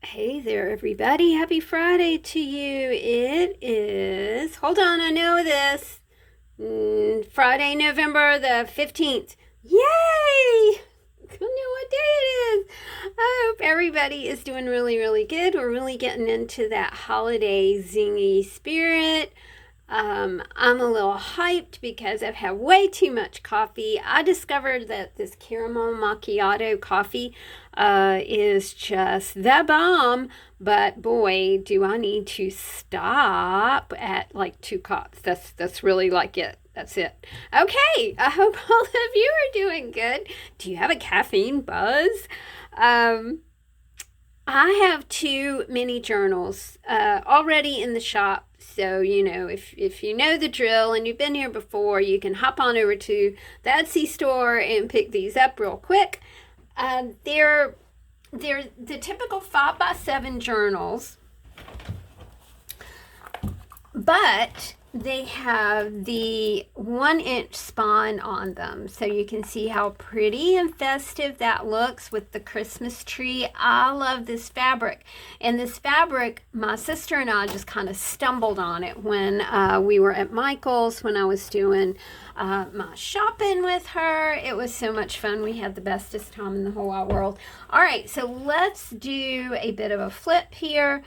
Hey there, everybody. Happy Friday to you. It is, hold on, I know this. Friday, November the 15th. Yay! I don't know what day it is. I hope everybody is doing really, really good. We're really getting into that holiday zingy spirit. I'm a little hyped because I've had way too much coffee. I discovered that this caramel macchiato coffee is just the bomb, but boy, do I need to stop at like 2 cups. That's really like it. That's it. Okay, I hope all of you are doing good. Do you have a caffeine buzz? Um, I have two mini journals already in the shop. So, if you know the drill and you've been here before, you can hop on over to the Etsy store and pick these up real quick. They're the typical 5x7 journals, but they have the 1 inch spine on them, so you can see how pretty and festive that looks with the Christmas tree. I love this fabric, and this fabric, my sister and I just kind of stumbled on it when we were at Michael's when I was doing my shopping with her. It was so much fun. We had the bestest time in the whole wide world. All right, so let's do a bit of a flip here.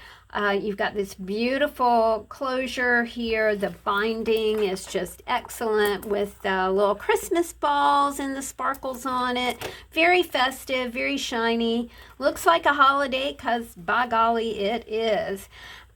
You've got this beautiful closure here. The binding is just excellent with the little Christmas balls and the sparkles on it. Very festive, very shiny. Looks like a holiday because by golly, it is.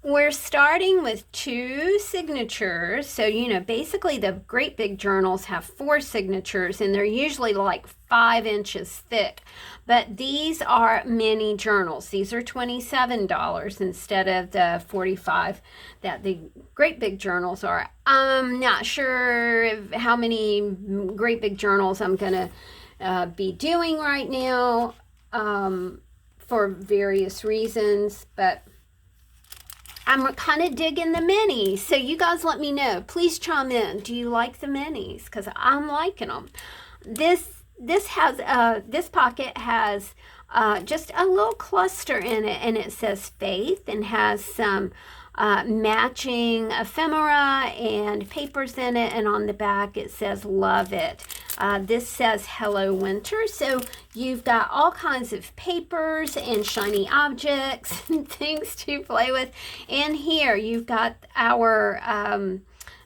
We're starting with 2 signatures. So, basically the great big journals have 4 signatures and they're usually like 5 inches thick. But these are mini journals. These are $27 instead of the $45 that the great big journals are. I'm not sure how many great big journals I'm going to be doing right now for various reasons, but I'm kind of digging the minis. So you guys let me know. Please chime in. Do you like the minis? Because I'm liking them. This pocket has just a little cluster in it, and it says faith and has some matching ephemera and papers in it, and on the back it says love it. This says hello winter, so you've got all kinds of papers and shiny objects and things to play with. And here you've got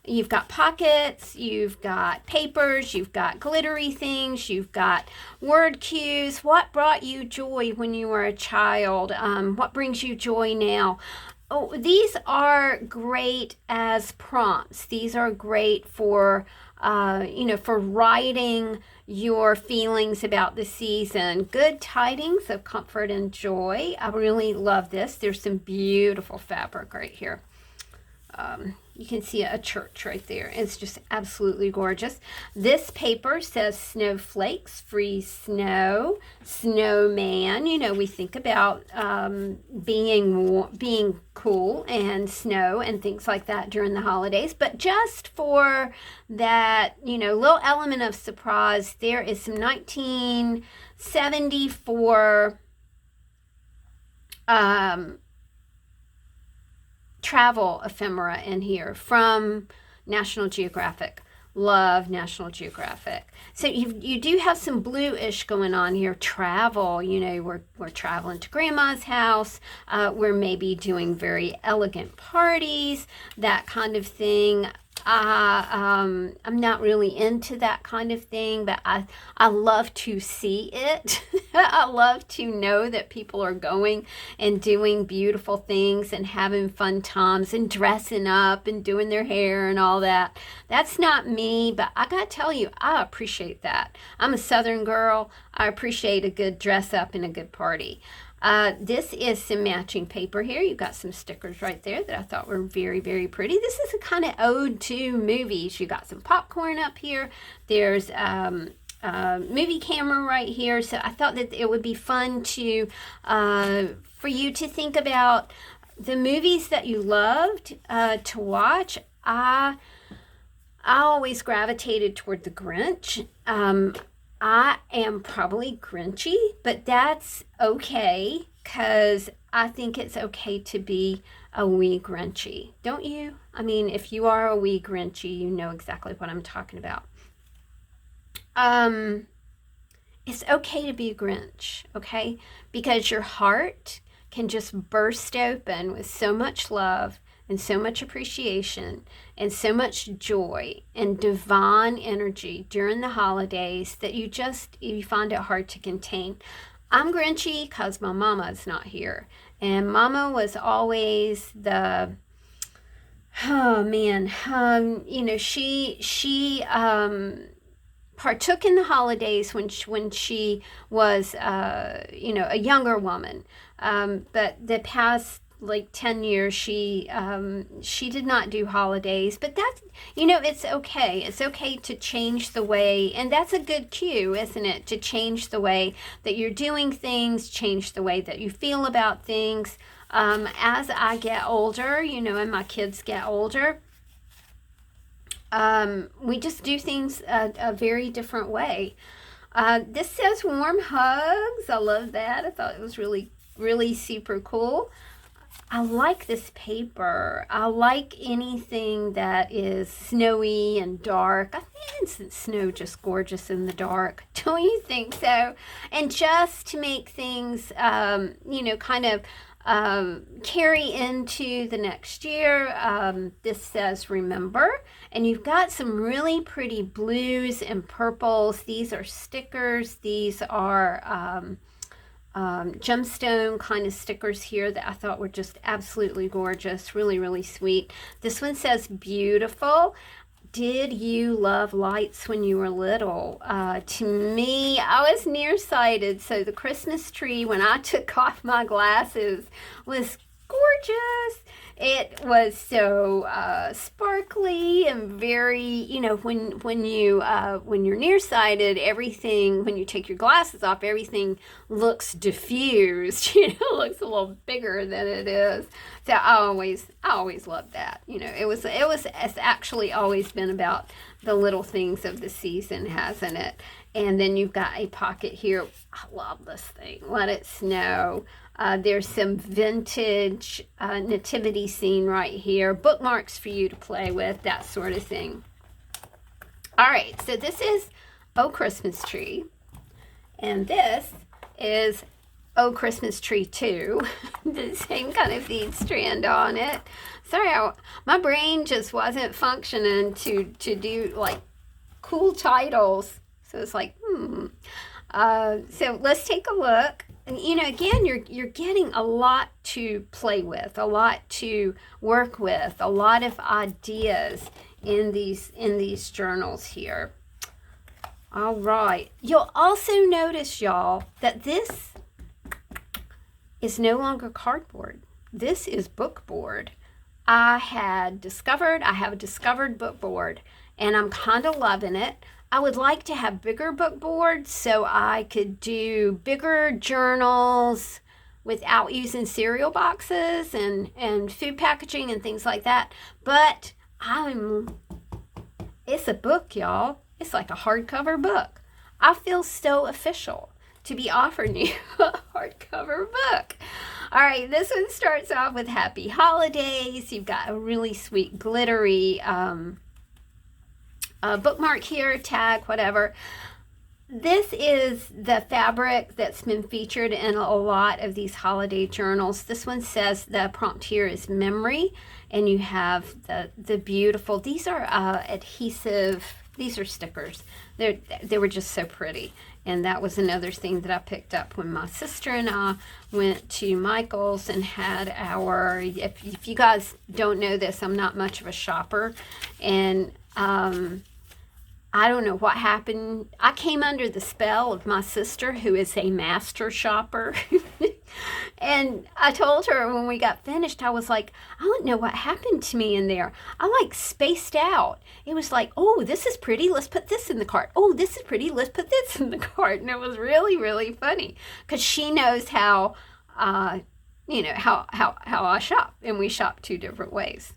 you've got pockets, you've got papers, you've got glittery things, you've got word cues. What brought you joy when you were a child? What brings you joy now? Oh, these are great as prompts. These are great for, for writing your feelings about the season. Good tidings of comfort and joy. I really love this. There's some beautiful fabric right here. You can see a church right there. It's just absolutely gorgeous. This paper says snowflakes, free snow, snowman. We think about being cool and snow and things like that during the holidays. But just for that, little element of surprise, there is some 1974 travel ephemera in here from National Geographic. Love National Geographic. So you do have some bluish going on here. Travel, we're traveling to grandma's house. We're maybe doing very elegant parties, that kind of thing. I'm not really into that kind of thing, but I love to see it. I love to know that people are going and doing beautiful things and having fun times and dressing up and doing their hair and all that. That's not me, but I gotta tell you, I appreciate that. I'm a Southern girl. I appreciate a good dress up and a good party. This is some matching paper here. You've got some stickers right there that I thought were very, very pretty. This is a kind of ode to movies. You got some popcorn up here. There's movie camera right here. So I thought that it would be fun to for you to think about the movies that you loved to watch. I always gravitated toward The Grinch. I am probably grinchy, but that's okay because I think it's okay to be a wee Grinchy. Don't you? I mean, if you are a wee Grinchy, you know exactly what I'm talking about. It's okay to be a Grinch, okay? Because your heart can just burst open with so much love and so much appreciation and so much joy and divine energy during the holidays that you find it hard to contain. I'm Grinchy because my mama is not here. And mama was always the, oh man, she partook in the holidays when she was, a younger woman. But the past like 10 years, she did not do holidays, but that's, it's okay. It's okay to change the way, and that's a good cue, isn't it? To change the way that you're doing things, change the way that you feel about things. As I get older, and my kids get older, we just do things a very different way. This says warm hugs. I love that. I thought it was really, really super cool. I like this paper. I like anything that is snowy and dark. I think isn't snow just gorgeous in the dark? Don't you think so? And just to make things, kind of carry into the next year. This says remember, and you've got some really pretty blues and purples. These are stickers. These are gemstone kind of stickers here that I thought were just absolutely gorgeous. Really, really sweet. This one says beautiful. Did you love lights when you were little? To me, I was nearsighted, so the Christmas tree, when I took off my glasses, was gorgeous. It was so sparkly and very, when you're nearsighted, everything, when you take your glasses off, everything looks diffused. Looks a little bigger than it is. So I always loved that. It's actually always been about the little things of the season, hasn't it? And then you've got a pocket here. I love this thing. Let it snow. There's some vintage nativity scene right here. Bookmarks for you to play with, that sort of thing. All right, so this is Oh Christmas Tree. And this is Oh Christmas Tree 2. The same kind of feed strand on it. Sorry, my brain just wasn't functioning to do like cool titles. So it's like, So let's take a look. And again, you're getting a lot to play with, a lot to work with, a lot of ideas in these journals here. All right. You'll also notice, y'all, that this is no longer cardboard. This is bookboard. I have a discovered bookboard, and I'm kind of loving it. I would like to have bigger book boards so I could do bigger journals without using cereal boxes and food packaging and things like that. But it's a book, y'all. It's like a hardcover book. I feel so official to be offering you a hardcover book. All right, this one starts off with Happy Holidays. You've got a really sweet glittery bookmark here, tag, whatever. This is the fabric that's been featured in a lot of these holiday journals. This one says the prompt here is memory, and you have the beautiful, these are adhesive, these are stickers. They were just so pretty. And that was another thing that I picked up when my sister and I went to Michael's and had if you guys don't know this, I'm not much of a shopper. And I don't know what happened. I came under the spell of my sister, who is a master shopper. And I told her when we got finished, I was like, I don't know what happened to me in there. I like spaced out. It was like, oh, this is pretty. Let's put this in the cart. Oh, this is pretty. Let's put this in the cart. And it was really, really funny because she knows how I shop, and we shop two different ways.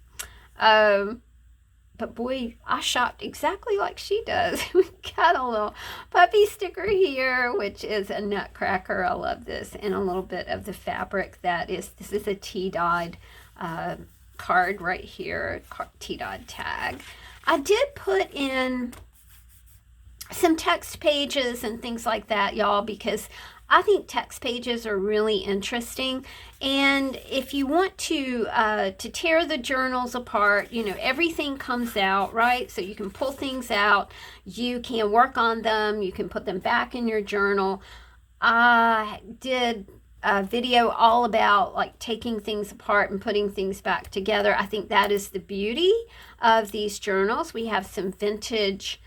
but boy, I shopped exactly like she does. We got a little puppy sticker here, which is a nutcracker. I love this. And a little bit of the fabric this is a tea-dyed card right here, tea-dyed tag. I did put in some text pages and things like that, y'all, because I think text pages are really interesting. And if you want to tear the journals apart, everything comes out, right? So you can pull things out, you can work on them, you can put them back in your journal. I did a video all about like taking things apart and putting things back together. I think that is the beauty of these journals. We have some vintage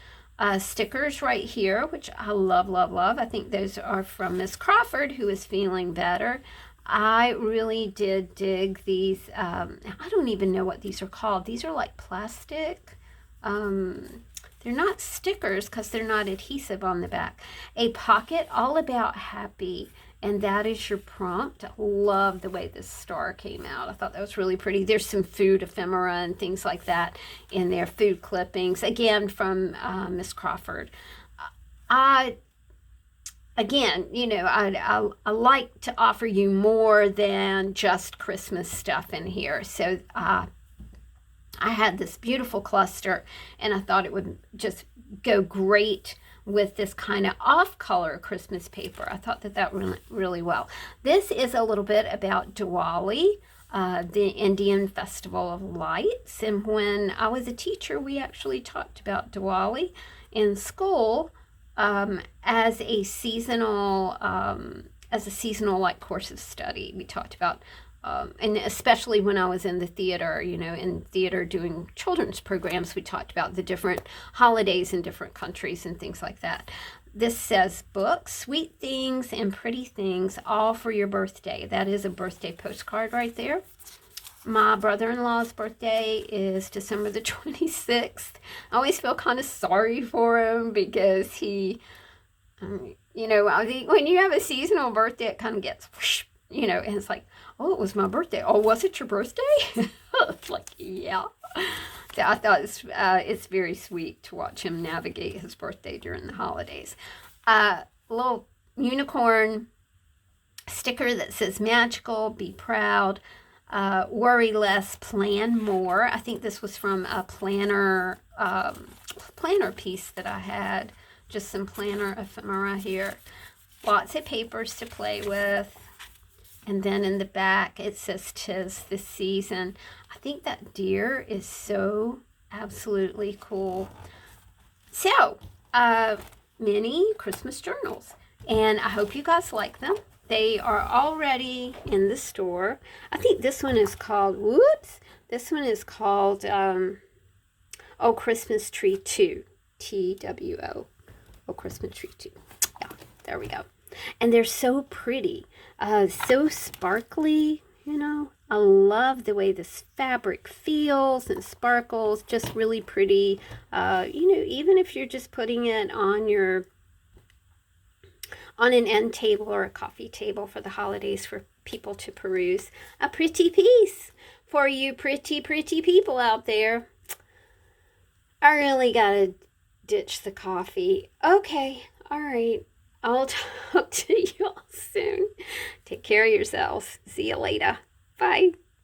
stickers right here, which I love, love, love. I think those are from Miss Crawford, who is feeling better. I really did dig these. I don't even know what these are called. These are like plastic. They're not stickers because they're not adhesive on the back. A pocket all about happy. And that is your prompt. I love the way this star came out. I thought that was really pretty. There's some food ephemera and things like that in there. Food clippings, again, from Miss Crawford. I like to offer you more than just Christmas stuff in here. So I had this beautiful cluster, and I thought it would just go great with this kind of off-color Christmas paper. I thought that went really well. This is a little bit about Diwali, the Indian Festival of Lights. And when I was a teacher, we actually talked about Diwali in school as a seasonal like course of study. We talked about and especially when I was in the theater, in theater doing children's programs, we talked about the different holidays in different countries and things like that. This says books, sweet things, and pretty things, all for your birthday. That is a birthday postcard right there. My brother-in-law's birthday is December the 26th. I always feel kind of sorry for him because he, I think when you have a seasonal birthday, it kind of gets whoosh, and it's like, oh, it was my birthday. Oh, was it your birthday? It's like, yeah. So I thought it's very sweet to watch him navigate his birthday during the holidays. Little unicorn sticker that says magical, be proud, worry less, plan more. I think this was from a planner piece that I had. Just some planner ephemera here. Lots of papers to play with. And then in the back, it says 'tis the season. I think that deer is so absolutely cool. So, mini Christmas journals. And I hope you guys like them. They are already in the store. I think this one is called, this one is called, Christmas Tree 2. TWO. Oh, Christmas Tree 2. Yeah, there we go. And they're so pretty, so sparkly, I love the way this fabric feels and sparkles, just really pretty. Even if you're just putting it on an end table or a coffee table for the holidays for people to peruse. A pretty piece for you pretty, pretty people out there. I really gotta ditch the coffee. Okay, all right. I'll talk to y'all soon. Take care of yourselves. See you later. Bye.